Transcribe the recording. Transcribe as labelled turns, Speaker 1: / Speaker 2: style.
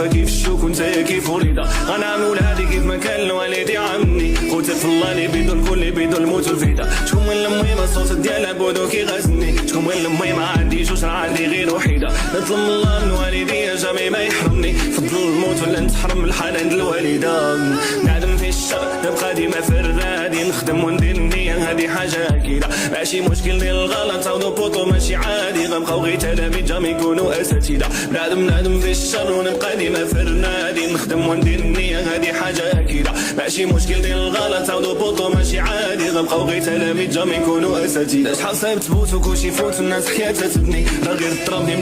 Speaker 1: معروفة كيف الشوك وانت كيف وليدة. غنعمل ولادي كيف ما كان الوالدي عمي، قلت في الله اللي بيدو الكل بيدو الموت والفدا. شكون من المهم الصوت ديالها بودو كيغازني، شكون من المهم ما عنديش وسرعة عندي غير وحيدة. نطلب من الله من والدي جامي ما يحرمني، فضل الموت ولا نتحرم الحنان د الوالدة. نعدم في الشر نبقى ديما فرادي، نخدم وندير النية هادي حاجة أكيدة، ماشي مشكل ديال الغلط عاودو بوطو ماشي عادي. غنبقاو غير تلاميذ جامي يكونوا أساتذة. نعدم في الشر ونبقى ديما فرادي، نخدم وندير النية هادي حاجة أكيدة، ماشي مشكل ديال الغلط عاودو بوطو ماشي عادي. غنبقاو غير تلاميذ جامي يكونوا أساتذة. شحال صعيب تفوت وكلشي يفوت الناس حياتها تبني، راه غير الضرب